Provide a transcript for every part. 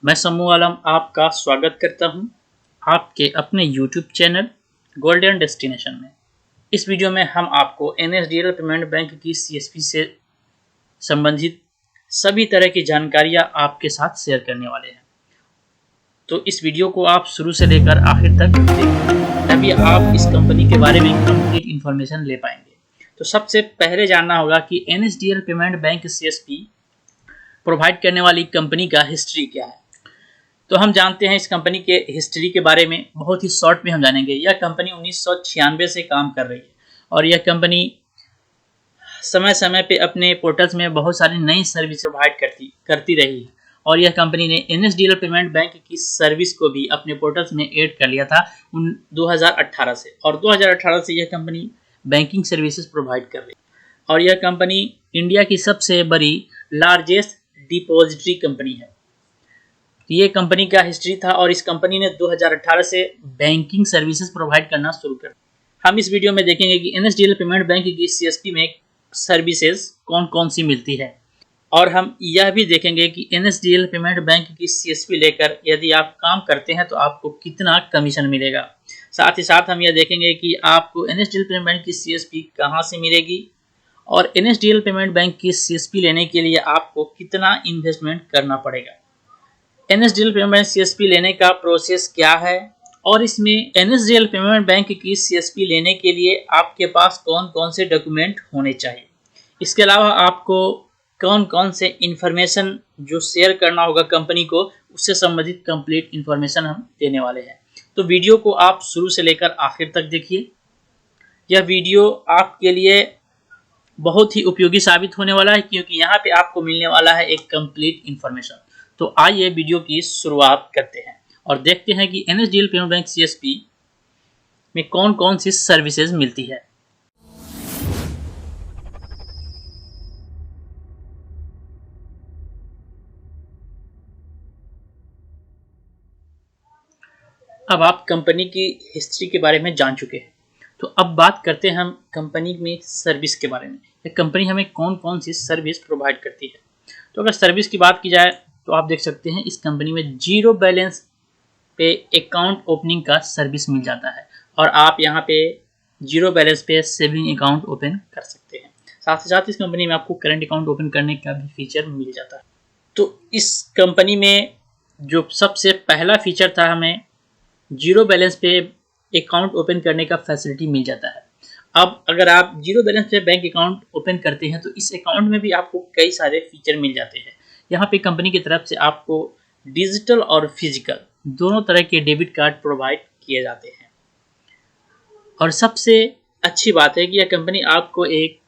मैं समूह आलम आपका स्वागत करता हूं आपके अपने YouTube चैनल गोल्डन डेस्टिनेशन में। इस वीडियो में हम आपको NSDL पेमेंट बैंक की CSP से संबंधित सभी तरह की जानकारियां आपके साथ शेयर करने वाले हैं। तो इस वीडियो को आप शुरू से लेकर आखिर तक देखें, तभी आप इस कंपनी के बारे में कंप्लीट इन्फॉर्मेशन ले पाएंगे। तो सबसे पहले जानना होगा कि NSDL payment bank CSP provide करने वाली कंपनी का हिस्ट्री क्या है। तो हम जानते हैं इस कंपनी के हिस्ट्री के बारे में बहुत ही शॉर्ट में हम जानेंगे। यह कंपनी 1996 से काम कर रही है और यह कंपनी समय समय पे अपने पोर्टल्स में बहुत सारी नई सर्विस प्रोवाइड करती रही है और यह कंपनी ने NSDL पेमेंट बैंक की सर्विस को भी अपने पोर्टल्स में ऐड कर लिया था 2018 से, और 2018 से यह कंपनी बैंकिंग सर्विसेज प्रोवाइड कर रही है और यह कंपनी इंडिया की सबसे बड़ी लार्जेस्ट डिपॉजिटरी कंपनी है। ये कंपनी का हिस्ट्री था और इस कंपनी ने 2018 से बैंकिंग सर्विसेज प्रोवाइड करना शुरू कर दिया। हम इस वीडियो में देखेंगे कि NSDL पेमेंट बैंक की CSP में सर्विसेज कौन कौन सी मिलती है और हम यह भी देखेंगे कि NSDL पेमेंट बैंक की CSP लेकर यदि आप काम करते हैं तो आपको कितना कमीशन मिलेगा। साथ ही साथ हम यह देखेंगे कि आपको NSDL पेमेंट बैंक की CSP कहाँ से मिलेगी और NSDL पेमेंट बैंक की CSP लेने के लिए आपको कितना इन्वेस्टमेंट करना पड़ेगा। NSDL पेमेंट CSP लेने का प्रोसेस क्या है और इसमें NSDL पेमेंट बैंक की CSP लेने के लिए आपके पास कौन कौन से डॉक्यूमेंट होने चाहिए। इसके अलावा आपको कौन कौन से इन्फॉर्मेशन जो शेयर करना होगा कंपनी को, उससे संबंधित कंप्लीट इन्फॉर्मेशन हम देने वाले हैं। तो वीडियो को आप शुरू से लेकर आखिर तक देखिए। यह वीडियो आपके लिए बहुत ही उपयोगी साबित होने वाला है क्योंकि यहाँ पे आपको मिलने वाला है एक कंप्लीट इन्फॉर्मेशन। तो आइए वीडियो की शुरुआत करते हैं और देखते हैं कि NSDL पेमेंट बैंक CSP में कौन कौन सी सर्विसेज मिलती है। अब आप कंपनी की हिस्ट्री के बारे में जान चुके हैं, तो अब बात करते हैं हम कंपनी में सर्विस के बारे में। ये कंपनी हमें कौन कौन सी सर्विस प्रोवाइड करती है। तो अगर सर्विस की बात की जाए तो आप देख सकते हैं इस कंपनी में जीरो बैलेंस पे अकाउंट ओपनिंग का सर्विस मिल जाता है और आप यहाँ पे जीरो बैलेंस पे सेविंग अकाउंट ओपन कर सकते हैं। साथ ही साथ इस कंपनी में आपको करंट अकाउंट ओपन करने का भी फीचर मिल जाता है। तो इस कंपनी में जो सबसे पहला फीचर था, हमें जीरो बैलेंस पे अकाउंट ओपन करने का फैसिलिटी मिल जाता है। अब अगर आप जीरो बैलेंस पे बैंक अकाउंट ओपन करते हैं तो इस अकाउंट में भी आपको कई सारे फीचर मिल जाते हैं। यहाँ पे कंपनी की तरफ से आपको डिजिटल और फिजिकल दोनों तरह के डेबिट कार्ड प्रोवाइड किए जाते हैं और सबसे अच्छी बात है कि यह कंपनी आपको एक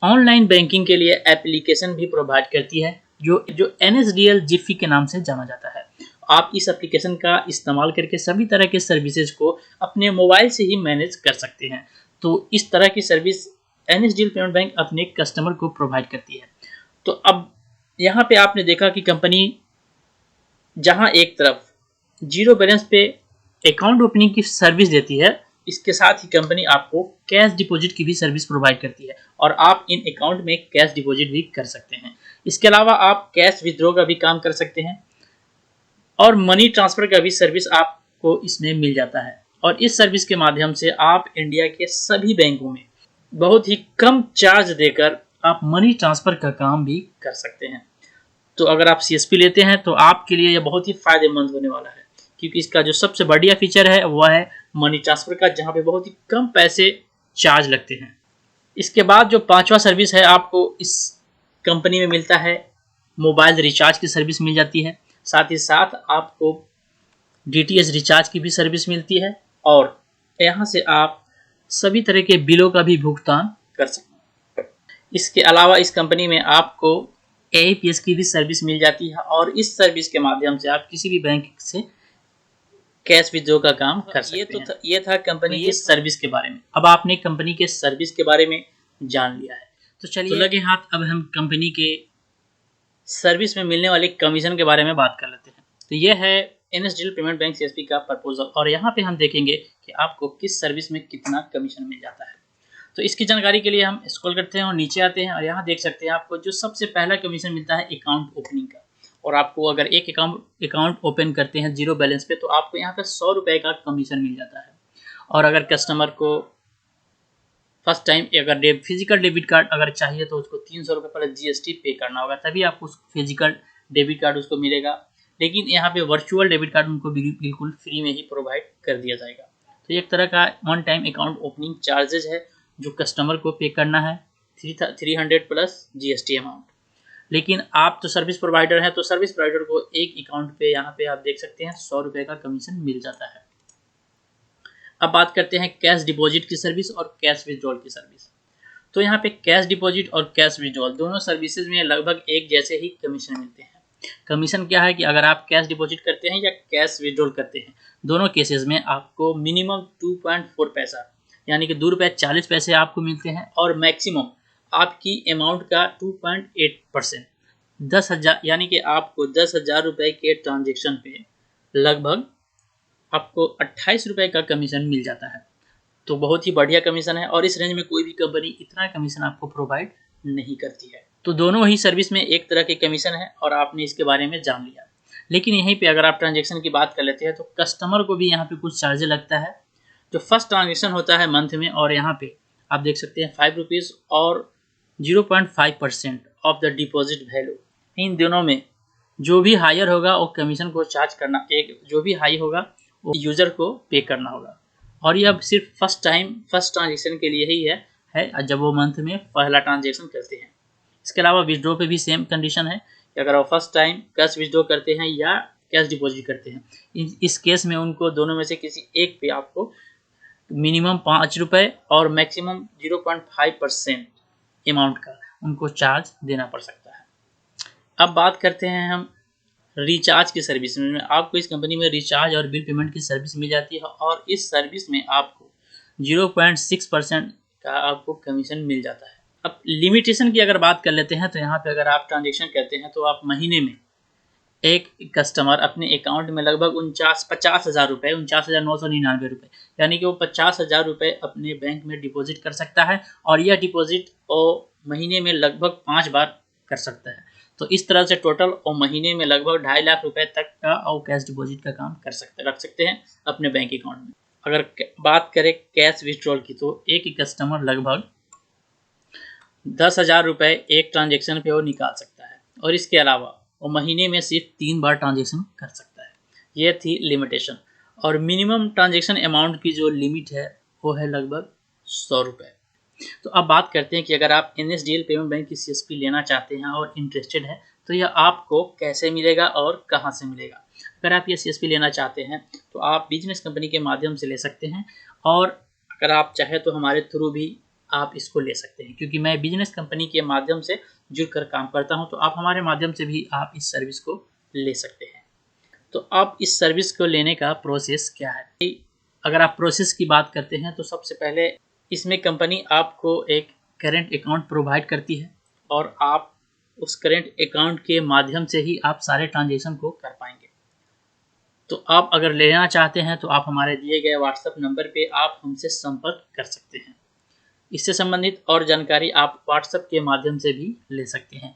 ऑनलाइन बैंकिंग के लिए एप्लीकेशन भी प्रोवाइड करती है जो NSDL जिफी के नाम से जाना जाता है। आप इस एप्लीकेशन का इस्तेमाल करके सभी तरह के सर्विसेज को अपने मोबाइल से ही मैनेज कर सकते हैं। तो इस तरह की सर्विस NSDL पेमेंट बैंक अपने कस्टमर को प्रोवाइड करती है। तो अब यहाँ पे आपने देखा कि कंपनी जहाँ एक तरफ जीरो बैलेंस पे अकाउंट ओपनिंग की सर्विस देती है, इसके साथ ही कंपनी आपको कैश डिपॉजिट की भी सर्विस प्रोवाइड करती है और आप इन अकाउंट में कैश डिपॉजिट भी कर सकते हैं। इसके अलावा आप कैश विथड्रॉ का भी काम कर सकते हैं और मनी ट्रांसफर का भी सर्विस आपको इसमें मिल जाता है और इस सर्विस के माध्यम से आप इंडिया के सभी बैंकों में बहुत ही कम चार्ज देकर आप मनी ट्रांसफर का काम भी कर सकते हैं। तो अगर आप CSP लेते हैं तो आपके लिए यह बहुत ही फायदेमंद होने वाला है क्योंकि इसका जो सबसे बढ़िया फीचर है वह है मनी ट्रांसफर का, जहाँ पे बहुत ही कम पैसे चार्ज लगते हैं। इसके बाद जो पांचवा सर्विस है आपको इस कंपनी में मिलता है, मोबाइल रिचार्ज की सर्विस मिल जाती है। साथ ही साथ आपको DTH रिचार्ज की भी सर्विस मिलती है और यहाँ से आप सभी तरह के बिलों का भी भुगतान कर सकते हैं। इसके अलावा इस कंपनी में आपको AIPS की भी सर्विस मिल जाती है और इस सर्विस के माध्यम से आप किसी भी बैंक से कैश विथड्रॉ का काम कर सकते हैं। ये था कंपनी की सर्विस के बारे में। अब आपने कंपनी के सर्विस के बारे में जान लिया है, तो चलिए लगे हाथ अब हम कंपनी के सर्विस में मिलने वाले कमीशन के बारे में बात कर लेते हैं। तो यह है NSDL पेमेंट बैंक CSP का प्रपोजल और यहाँ पे हम देखेंगे कि आपको किस सर्विस में कितना कमीशन मिल जाता है। तो इसकी जानकारी के लिए हम स्क्रॉल करते हैं और नीचे आते हैं और यहाँ देख सकते हैं आपको जो सबसे पहला कमीशन मिलता है अकाउंट ओपनिंग का और आपको अगर एक अकाउंट ओपन करते हैं जीरो बैलेंस पे तो आपको यहाँ पे 100 रुपये का कमीशन मिल जाता है। और अगर कस्टमर को फर्स्ट टाइम अगर फिजिकल डेबिट कार्ड अगर चाहिए तो उसको 300 रुपये प्लस GST पे करना होगा, तभी आपको फिजिकल डेबिट कार्ड उसको मिलेगा। लेकिन यहाँ पे वर्चुअल डेबिट कार्ड उनको बिल्कुल फ्री में ही प्रोवाइड कर दिया जाएगा। तो एक तरह का one time account opening charges है जो कस्टमर को पे करना है 300 प्लस GST अमाउंट। लेकिन आप तो सर्विस प्रोवाइडर हैं, तो सर्विस प्रोवाइडर को एक अकाउंट पे यहाँ पे आप देख सकते हैं 100 रुपये का कमीशन मिल जाता है। अब बात करते हैं कैश डिपॉजिट की सर्विस और कैश विड्रॉल की सर्विस। तो यहाँ पे कैश डिपॉजिट और कैश विड्रॉल दोनों सर्विसेज में लगभग एक जैसे ही कमीशन मिलते हैं। कमीशन क्या है कि अगर आप कैश डिपॉजिट करते हैं या कैश विड्रॉल करते हैं, दोनों केसेस में आपको मिनिमम 2.4 पैसा यानी कि 2 रुपये 40 पैसे आपको मिलते हैं और मैक्सिमम आपकी अमाउंट का 2.8% 10,000 यानी कि आपको 10,000 रुपये के ट्रांजेक्शन पे लगभग आपको 28 रुपये का कमीशन मिल जाता है। तो बहुत ही बढ़िया कमीशन है और इस रेंज में कोई भी कंपनी इतना कमीशन आपको प्रोवाइड नहीं करती है। तो दोनों ही सर्विस में एक तरह के कमीशन है और आपने इसके बारे में जान लिया। लेकिन यहीं पे अगर आप ट्रांजेक्शन की बात कर लेते हैं तो कस्टमर को भी यहाँ पे कुछ चार्ज लगता है। जो फर्स्ट ट्रांजेक्शन होता है मंथ में, और यहाँ पे आप देख सकते हैं 5 रुपीज़ और 0.5% ऑफ द डिपॉजिट वैल्यू। इन दोनों में जो भी हायर होगा वो कमीशन को चार्ज करना, एक जो भी हाई होगा वो यूज़र को पे करना होगा। और ये अब सिर्फ फर्स्ट ट्रांजेक्शन के लिए ही है जब वो मंथ में पहला ट्रांजेक्शन करते हैं। इसके अलावा विड्रॉ पे भी सेम कंडीशन है कि अगर वो फर्स्ट टाइम कैश विड्रॉ करते हैं या कैश डिपॉजिट करते हैं, इस केस में उनको दोनों में से किसी एक पे आपको मिनिमम 5 रुपये और मैक्सिमम 0.5% अमाउंट का उनको चार्ज देना पड़ सकता है। अब बात करते हैं हम रिचार्ज की सर्विस में। आपको इस कंपनी में रिचार्ज और बिल पेमेंट की सर्विस मिल जाती है और इस सर्विस में आपको 0.6% का आपको कमीशन मिल जाता है। अब लिमिटेशन की अगर बात कर लेते हैं तो यहाँ पे अगर आप ट्रांजेक्शन करते हैं तो आप महीने में एक कस्टमर अपने अकाउंट में लगभग 50,000 रुपये 49,999 रुपये यानी कि वो 50,000 रुपये अपने बैंक में डिपॉजिट कर सकता है और यह डिपॉजिट वो महीने में लगभग 5 बार कर सकता है। तो इस तरह से टोटल वो महीने में लगभग 2.5 लाख रुपए तक का और कैश डिपॉजिट का काम रख सकते हैं अपने बैंक अकाउंट में। अगर बात करें कैश विड्रॉल की तो एक कस्टमर लगभग 10,000 रुपये एक ट्रांजेक्शन पे वो निकाल सकता है और इसके अलावा वो महीने में सिर्फ 3 बार ट्रांजेक्शन कर सकता है। ये थी लिमिटेशन। और मिनिमम ट्रांजेक्शन अमाउंट की जो लिमिट है वो है लगभग 100 रुपये। तो अब बात करते हैं कि अगर आप NSDL पेमेंट बैंक की CSP लेना चाहते हैं और इंटरेस्टेड है तो यह आपको कैसे मिलेगा और कहाँ से मिलेगा। अगर आप ये CSP लेना चाहते हैं तो आप बिजनेस कंपनी के माध्यम से ले सकते हैं और अगर आप चाहे तो हमारे थ्रू भी आप इसको ले सकते हैं, क्योंकि मैं बिजनेस कंपनी के माध्यम से जुड़कर काम करता हूं, तो आप हमारे माध्यम से भी आप इस सर्विस को ले सकते हैं। तो अब इस सर्विस को लेने का प्रोसेस क्या है। अगर आप प्रोसेस की बात करते हैं तो सबसे पहले इसमें कंपनी आपको एक करेंट अकाउंट प्रोवाइड करती है और आप उस करेंट अकाउंट के माध्यम से ही आप सारे ट्रांजेक्शन को कर पाएंगे। तो आप अगर लेना चाहते हैं तो आप हमारे दिए गए व्हाट्सएप नंबर पे आप हमसे संपर्क कर सकते हैं। इससे संबंधित और जानकारी आप व्हाट्सएप के माध्यम से भी ले सकते हैं।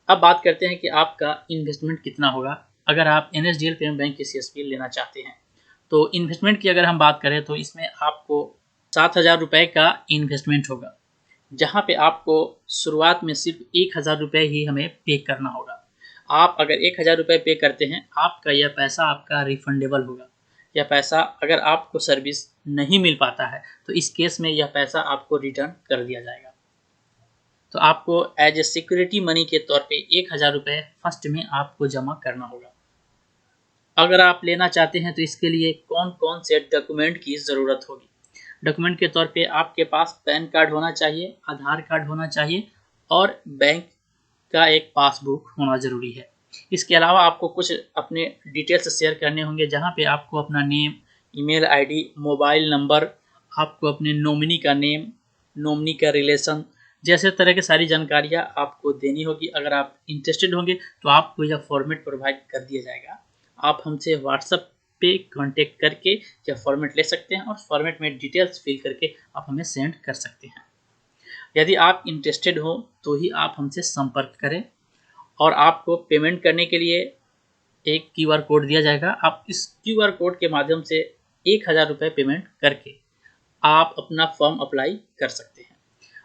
अब बात करते हैं कि आपका इन्वेस्टमेंट कितना होगा अगर आप NSDL पेमेंट बैंक की CSP लेना चाहते हैं। तो इन्वेस्टमेंट की अगर हम बात करें तो इसमें आपको 7,000 रुपये का इन्वेस्टमेंट होगा, जहां पे आपको शुरुआत में सिर्फ 1,000 रुपये ही हमें पे करना होगा। आप अगर 1,000 रुपये पे करते हैं आपका यह पैसा आपका रिफंडेबल होगा। यह पैसा अगर आपको सर्विस नहीं मिल पाता है तो इस केस में यह पैसा आपको रिटर्न कर दिया जाएगा। तो आपको एज ए सिक्योरिटी मनी के तौर पे 1,000 रुपये फर्स्ट में आपको जमा करना होगा। अगर आप लेना चाहते हैं तो इसके लिए कौन कौन से डॉक्यूमेंट की ज़रूरत होगी। डॉक्यूमेंट के तौर पे आपके पास पैन कार्ड होना चाहिए, आधार कार्ड होना चाहिए और बैंक का एक पासबुक होना ज़रूरी है। इसके अलावा आपको कुछ अपने डिटेल्स शेयर करने होंगे, जहां पे आपको अपना name, email ID, mobile number, आपको अपने नॉमिनी का नेम, नॉमिनी का रिलेशन जैसे तरह की सारी जानकारियां आपको देनी होगी। अगर आप इंटरेस्टेड होंगे तो आपको यह फॉर्मेट प्रोवाइड कर दिया जाएगा। आप हमसे व्हाट्सएप पे कांटेक्ट करके यह फॉर्मेट ले सकते हैं और फॉर्मेट में डिटेल्स फिल करके आप हमें सेंड कर सकते हैं। यदि आप इंटरेस्टेड हो तो ही आप हमसे संपर्क करें और आपको पेमेंट करने के लिए एक QR कोड दिया जाएगा। आप इस QR कोड के माध्यम से 1000 रुपये पेमेंट करके आप अपना फॉर्म अप्लाई कर सकते हैं।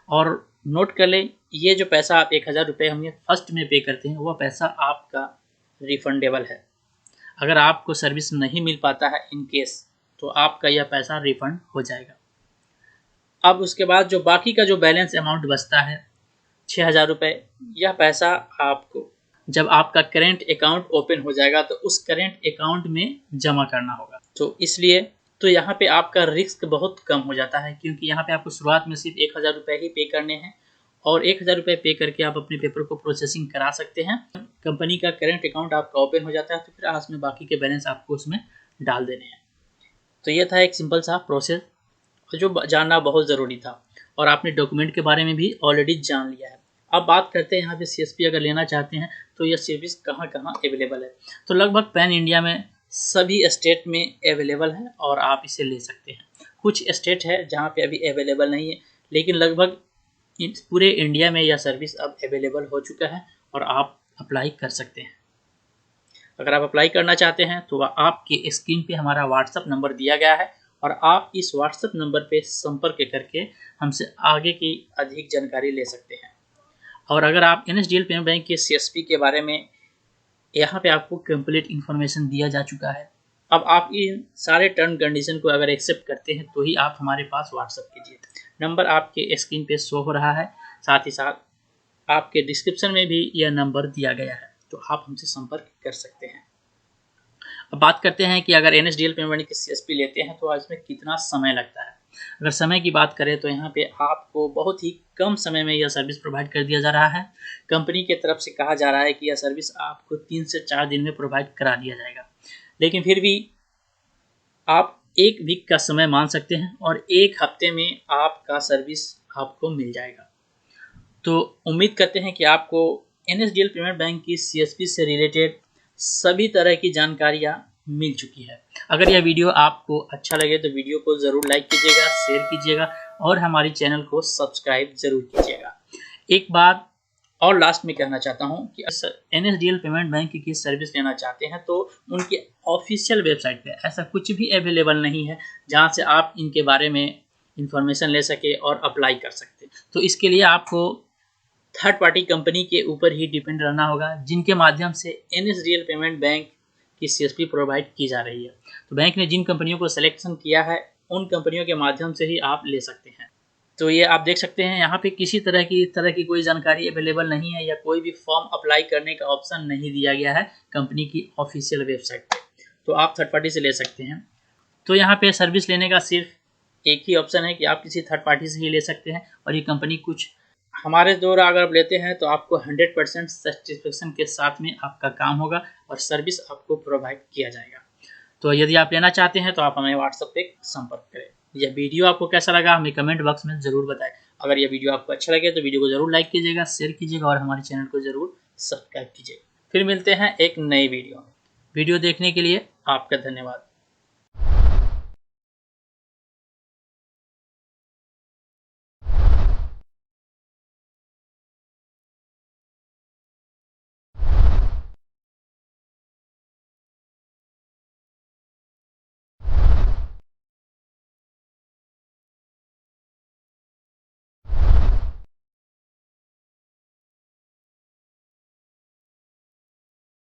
और नोट कर लें, ये जो पैसा आप 1000 रुपये हम ये फर्स्ट में पे करते हैं, वह पैसा आपका रिफंडेबल है। अगर आपको सर्विस नहीं मिल पाता है इन केस, तो आपका यह पैसा रिफंड हो जाएगा। अब उसके बाद जो बाकी का जो बैलेंस अमाउंट बचता है 6000 रुपये, यह पैसा आपको जब आपका करेंट अकाउंट ओपन हो जाएगा तो उस करेंट अकाउंट में जमा करना होगा। तो इसलिए तो यहाँ पे आपका रिस्क बहुत कम हो जाता है, क्योंकि यहाँ पे आपको शुरुआत में सिर्फ 1000 रुपये ही पे करने हैं और 1000 रुपये पे करके आप अपने पेपर को प्रोसेसिंग करा सकते हैं। कंपनी का करेंट अकाउंट आपका ओपन हो जाता है, तो फिर आज में बाकी के बैलेंस आपको उसमें डाल देने हैं। तो ये था एक सिंपल सा प्रोसेस जो जानना बहुत ज़रूरी था, और आपने डॉक्यूमेंट के बारे में भी ऑलरेडी जान लिया है। अब बात करते हैं यहाँ पे CSP अगर लेना चाहते हैं तो यह सर्विस कहाँ कहाँ अवेलेबल है। तो लगभग पैन इंडिया में सभी स्टेट में अवेलेबल है और आप इसे ले सकते हैं। कुछ स्टेट है जहाँ पे अभी अवेलेबल नहीं है, लेकिन लगभग पूरे इंडिया में यह सर्विस अब अवेलेबल हो चुका है और आप अप्लाई कर सकते हैं। अगर आप अप्लाई करना चाहते हैं तो आपके स्क्रीन पे हमारा व्हाट्सअप नंबर दिया गया है और आप इस व्हाट्सअप नंबर पे संपर्क करके हमसे आगे की अधिक जानकारी ले सकते हैं। और अगर आप NSDL पेमेंट बैंक के CSP के बारे में, यहाँ पे आपको कंप्लीट इन्फॉर्मेशन दिया जा चुका है। अब आप इन सारे टर्म कंडीशन को अगर एक्सेप्ट करते हैं तो ही आप हमारे पास व्हाट्सअप कीजिए। नंबर आपके स्क्रीन पे शो हो रहा है, साथ ही साथ आपके डिस्क्रिप्शन में भी यह नंबर दिया गया है, तो आप हमसे संपर्क कर सकते हैं। अब बात करते हैं कि अगर NSDL पेमेंट बैंक के CSP लेते हैं तो इसमें कितना समय लगता है। अगर समय की बात करें तो यहाँ पे आपको बहुत ही कम समय में यह सर्विस प्रोवाइड कर दिया जा रहा है। कंपनी की तरफ से कहा जा रहा है कि यह सर्विस आपको 3 से 4 दिन में प्रोवाइड करा दिया जाएगा, लेकिन फिर भी आप 1 वीक का समय मान सकते हैं और 1 हफ्ते में आपका सर्विस आपको मिल जाएगा। तो उम्मीद करते हैं कि आपको NSDL पेमेंट बैंक की CSP से रिलेटेड सभी तरह की जानकारियाँ मिल चुकी है। अगर यह वीडियो आपको अच्छा लगे तो वीडियो को ज़रूर लाइक कीजिएगा, शेयर कीजिएगा और हमारी चैनल को सब्सक्राइब ज़रूर कीजिएगा। एक बात और लास्ट में कहना चाहता हूं कि NSDL पेमेंट बैंक की सर्विस लेना चाहते हैं तो उनकी ऑफिशियल वेबसाइट पे ऐसा कुछ भी अवेलेबल नहीं है जहां से आप इनके बारे में इंफॉर्मेशन ले सके और अप्लाई कर सकते। तो इसके लिए आपको थर्ड पार्टी कंपनी के ऊपर ही डिपेंड रहना होगा, जिनके माध्यम से NSDL पेमेंट बैंक की CSP प्रोवाइड की जा रही है। तो बैंक ने जिन कंपनियों को सिलेक्शन किया है उन कंपनियों के माध्यम से ही आप ले सकते हैं। तो ये आप देख सकते हैं यहाँ पे किसी तरह की कोई जानकारी अवेलेबल नहीं है या कोई भी फॉर्म अप्लाई करने का ऑप्शन नहीं दिया गया है कंपनी की ऑफिशियल वेबसाइट पे, तो आप थर्ड पार्टी से ले सकते हैं। तो यहाँ पे सर्विस लेने का सिर्फ एक ही ऑप्शन है कि आप किसी थर्ड पार्टी से ही ले सकते हैं, और ये कंपनी कुछ हमारे द्वारा अगर आप लेते हैं तो आपको 100% सेटिस्फेक्शन के साथ में आपका काम होगा और सर्विस आपको प्रोवाइड किया जाएगा। तो यदि आप लेना चाहते हैं तो आप हमें व्हाट्सएप पे संपर्क करें। यह वीडियो आपको कैसा लगा हमें कमेंट बॉक्स में ज़रूर बताएं। अगर यह वीडियो आपको अच्छा लगे तो वीडियो को ज़रूर लाइक कीजिएगा, शेयर कीजिएगा और हमारे चैनल को ज़रूर सब्सक्राइब कीजिएगा। फिर मिलते हैं एक नई वीडियो में। वीडियो देखने के लिए आपका धन्यवाद।